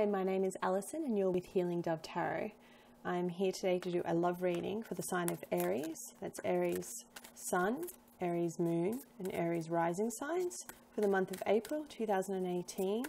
Hi, my name is Alison and you're with Healing Dove Tarot. I'm here today to do a love reading for the sign of Aries. That's Aries Sun, Aries Moon and Aries Rising signs for the month of April 2018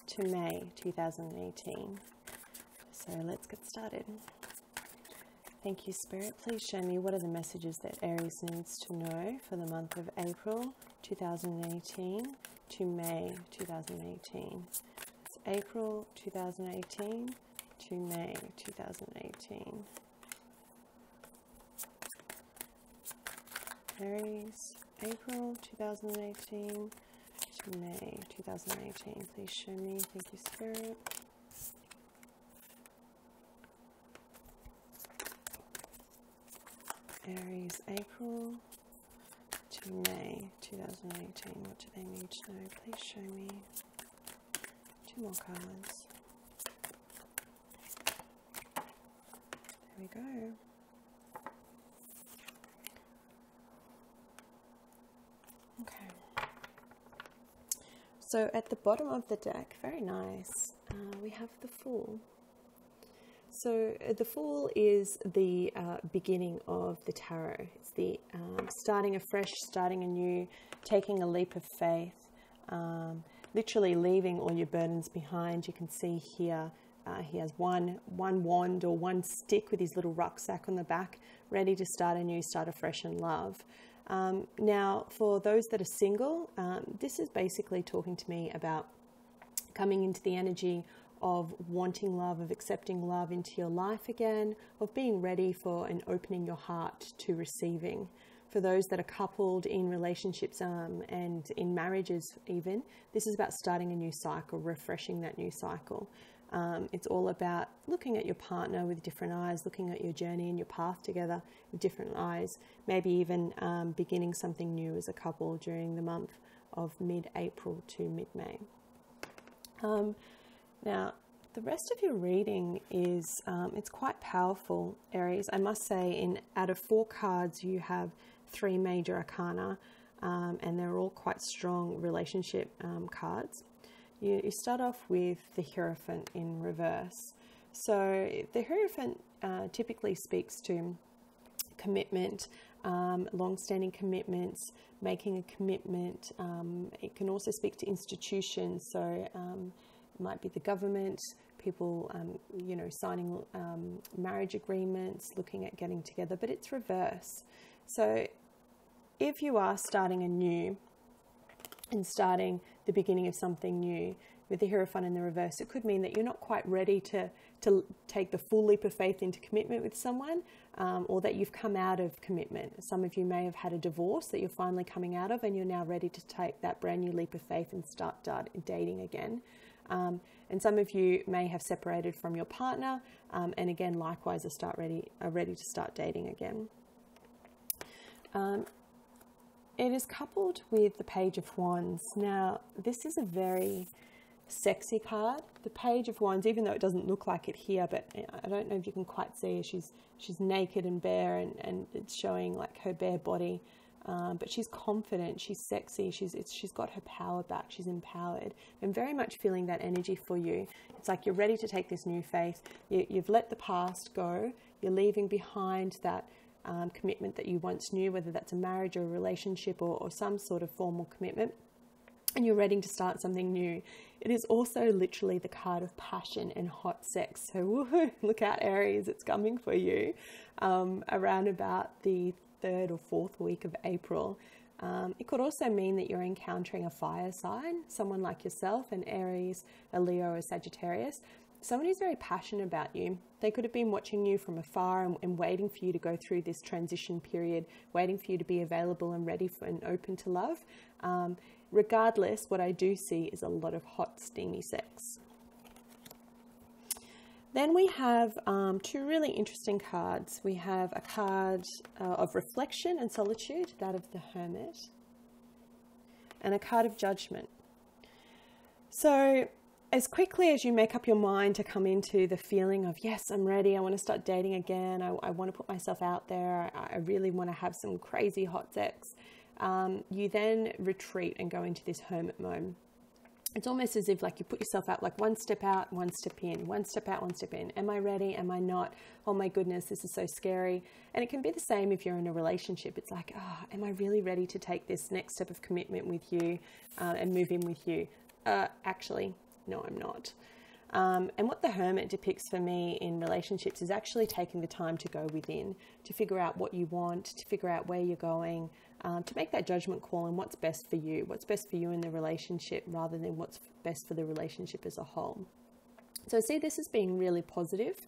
to May 2018. So let's get started. Thank you, Spirit. Please show me what are the messages that Aries needs to know for the month of April 2018 to May 2018. It's April 2018 to May 2018. Aries, April 2018 to May 2018. Please show me. Thank you, Spirit. Aries, April to May 2018. What do they need to know? Please show me. Two more cards. There we go. Okay. So at the bottom of the deck, very nice, we have the Fool. So the Fool is the beginning of the tarot. It's the starting afresh, starting anew, taking a leap of faith, literally leaving all your burdens behind. You can see here he has one wand or one stick with his little rucksack on the back, ready to start anew, start afresh in love. Now, for those that are single, this is basically talking to me about coming into the energy of wanting love, of accepting love into your life again, of being ready for and opening your heart to receiving. For those that are coupled in relationships and in marriages even, this is about starting a new cycle, refreshing that new cycle. It's all about looking at your partner with different eyes, looking at your journey and your path together with different eyes, maybe even beginning something new as a couple during the month of mid-April to mid-May. Now, the rest of your reading is, it's quite powerful, Aries. I must say, out of 4 cards, you have 3 major arcana, and they're all quite strong relationship cards. You start off with the Hierophant in reverse. So the Hierophant typically speaks to commitment, long-standing commitments, making a commitment. It can also speak to institutions, so it might be the government, people, signing marriage agreements, looking at getting together, but it's reverse. So if you are starting anew and starting the beginning of something new with the Hierophant in the reverse, it could mean that you're not quite ready to take the full leap of faith into commitment with someone, or that you've come out of commitment. Some of you may have had a divorce that you're finally coming out of, and you're now ready to take that brand new leap of faith and start dating again. And some of you may have separated from your partner, and again, likewise, are ready to start dating again. It is coupled with the Page of Wands. Now, this is a very sexy card. The Page of Wands, even though it doesn't look like it here, but I don't know if you can quite see her. She's naked and bare, and it's showing like her bare body. But she's confident, she's sexy, she's got her power back, she's empowered. I'm very much feeling that energy for you. It's like you're ready to take this new faith. You've let the past go. You're leaving behind that commitment that you once knew, whether that's a marriage or a relationship or some sort of formal commitment. And you're ready to start something new. It is also literally the card of passion and hot sex. So woohoo, look out, Aries, it's coming for you around about the 3rd or 4th week of April. It could also mean that you're encountering a fire sign, someone like yourself, an Aries, a Leo, or a Sagittarius. Someone who's very passionate about you. They could have been watching you from afar and waiting for you to go through this transition period, waiting for you to be available and ready for and open to love. Regardless, what I do see is a lot of hot, steamy sex. Then we have 2 really interesting cards. We have a card of reflection and solitude, that of the Hermit, and a card of judgment. So as quickly as you make up your mind to come into the feeling of, yes, I'm ready, I want to start dating again, I want to put myself out there, I really want to have some crazy hot sex, you then retreat and go into this hermit mode. it's almost as if like you put yourself out, like one step out, one step in, one step out, one step in. Am I ready? Am I not? Oh my goodness, this is so scary. And it can be the same if you're in a relationship. It's like, oh, am I really ready to take this next step of commitment with you and move in with you? Actually, no, I'm not. And what the Hermit depicts for me in relationships is actually taking the time to go within, to figure out what you want, to figure out where you're going, to make that judgment call on what's best for you in the relationship rather than what's best for the relationship as a whole. So see this as being really positive.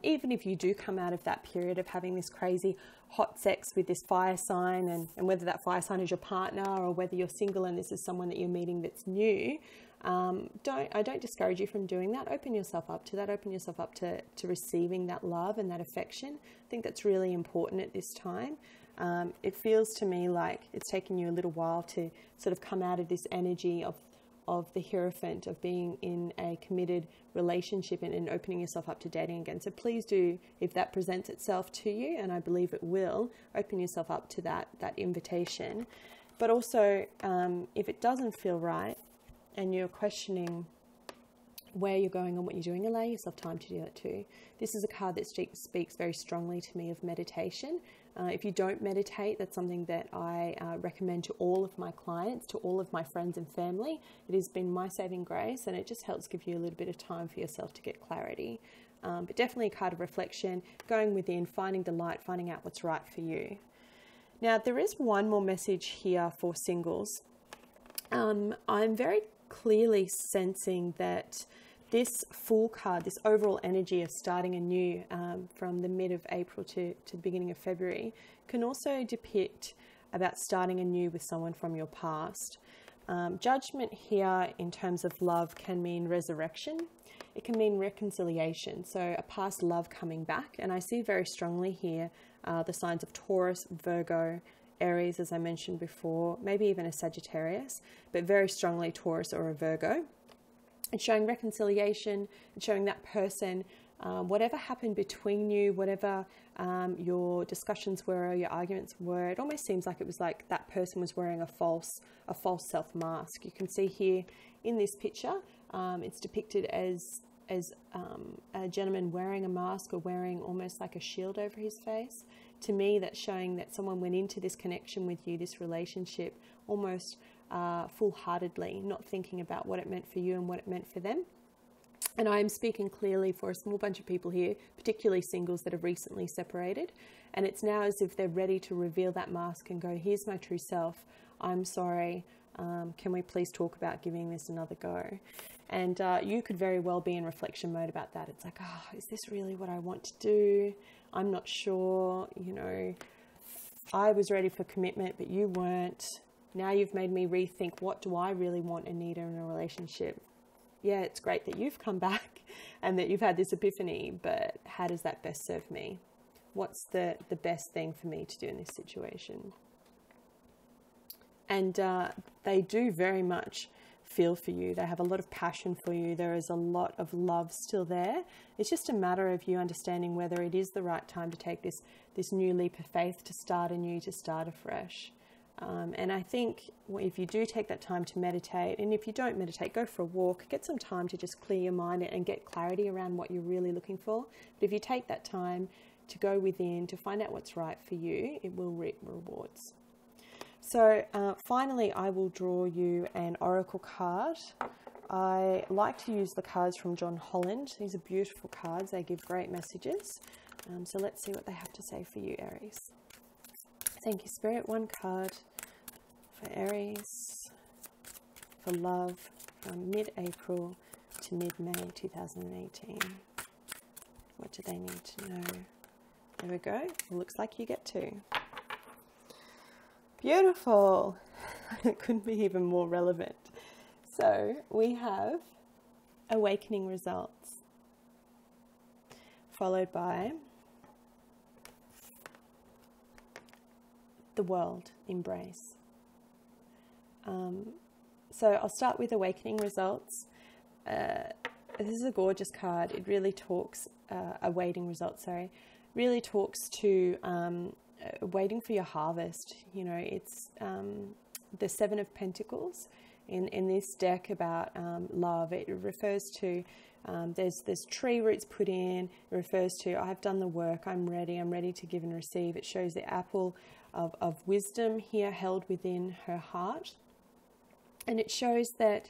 Even if you do come out of that period of having this crazy hot sex with this fire sign, and whether that fire sign is your partner or whether you're single and this is someone that you're meeting that's new, I don't discourage you from doing that. Open yourself up to that. Open yourself up to receiving that love and that affection. I think that's really important at this time. It feels to me like it's taken you a little while to sort of come out of this energy of the Hierophant, of being in a committed relationship and opening yourself up to dating again. So please do, if that presents itself to you, and I believe it will, open yourself up to that invitation. But also, if it doesn't feel right and you're questioning where you're going and what you're doing, allow yourself time to do that too. This is a card that speaks very strongly to me of meditation. If you don't meditate, that's something that I recommend to all of my clients, to all of my friends and family. It has been my saving grace, and it just helps give you a little bit of time for yourself to get clarity. But definitely a card of reflection, going within, finding the light, finding out what's right for you. Now, there is one more message here for singles. I'm very clearly sensing that this Fool card, this overall energy of starting anew from the mid of April to the beginning of February, can also depict about starting anew with someone from your past. Judgment here in terms of love can mean resurrection. It can mean reconciliation, so a past love coming back. And I see very strongly here the signs of Taurus, Virgo, Aries, as I mentioned before, maybe even a Sagittarius, but very strongly Taurus or a Virgo. It's showing reconciliation, it's showing that person, whatever happened between you, whatever your discussions were, or your arguments were, it almost seems like it was like that person was wearing a false self mask. You can see here in this picture, it's depicted as a gentleman wearing a mask or wearing almost like a shield over his face. To me, that's showing that someone went into this connection with you, this relationship, almost full-heartedly, not thinking about what it meant for you and what it meant for them. And I am speaking clearly for a small bunch of people here, particularly singles that have recently separated. And it's now as if they're ready to reveal that mask and go, here's my true self. I'm sorry. Can we please talk about giving this another go? And you could very well be in reflection mode about that. It's like, is this really what I want to do? I'm not sure. You know, I was ready for commitment, but you weren't. Now you've made me rethink, what do I really want and need in a relationship? Yeah, it's great that you've come back and that you've had this epiphany, but how does that best serve me? What's the best thing for me to do in this situation? And they do very much feel for you. They have a lot of passion for you. There is a lot of love still there. It's just a matter of you understanding whether it is the right time to take this new leap of faith, to start anew, to start afresh. And I think if you do take that time to meditate, and if you don't meditate, go for a walk, get some time to just clear your mind and get clarity around what you're really looking for. But if you take that time to go within, to find out what's right for you, it will reap rewards. So finally, I will draw you an oracle card. I like to use the cards from John Holland. These are beautiful cards. They give great messages. So let's see what they have to say for you, Aries. Thank you, Spirit. One card for Aries, for love from mid-April to mid-May 2018. What do they need to know? There we go. It looks like you get two. Beautiful. It couldn't be even more relevant. So we have awakening results, followed by the world embrace. So I'll start with awakening results. This is a gorgeous card. It really talks, awaiting results, sorry, really talks to waiting for your harvest. You know, it's the Seven of Pentacles in this deck about love. It refers to there's tree roots put in. It refers to I've done the work, I'm ready to give and receive. It shows the apple of wisdom here held within her heart. And it shows that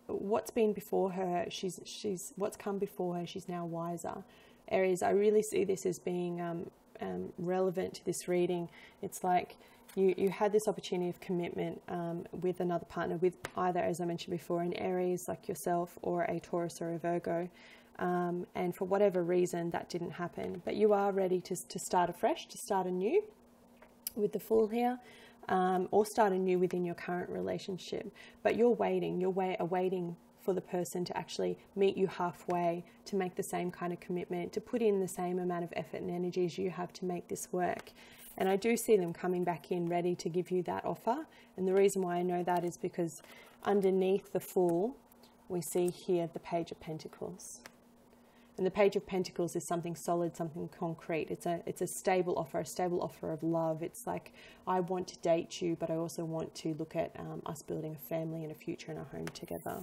what's been before her, she's what's come before her, she's now wiser. Aries, I really see this as being relevant to this reading. It's like you had this opportunity of commitment with another partner, with either, as I mentioned before, an Aries like yourself, or a Taurus or a Virgo. And for whatever reason, that didn't happen. But you are ready to start afresh, to start anew with the Fool here. Or start anew within your current relationship. But you're awaiting for the person to actually meet you halfway, to make the same kind of commitment, to put in the same amount of effort and energy as you have to make this work. And I do see them coming back in ready to give you that offer. And the reason why I know that is because underneath the Fool, we see here the Page of Pentacles. And the Page of Pentacles is something solid, something concrete. It's a stable offer of love. It's like, I want to date you, but I also want to look at us building a family and a future and a home together.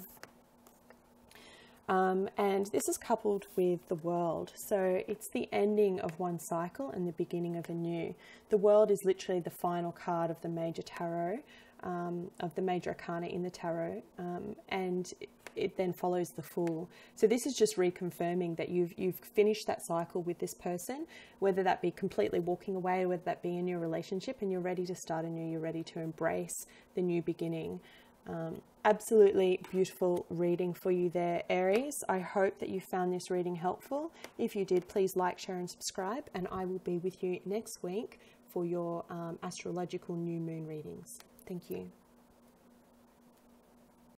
And this is coupled with the World. So it's the ending of one cycle and the beginning of a new. The World is literally the final card of the major tarot, of the major arcana in the tarot. And it then follows the Fool. So this is just reconfirming that you've finished that cycle with this person, whether that be completely walking away, whether that be in your relationship, and you're ready to start anew, you're ready to embrace the new beginning. Absolutely beautiful reading for you there, Aries. I hope that you found this reading helpful. If you did, please like, share and subscribe, and I will be with you next week for your astrological new moon readings. Thank you.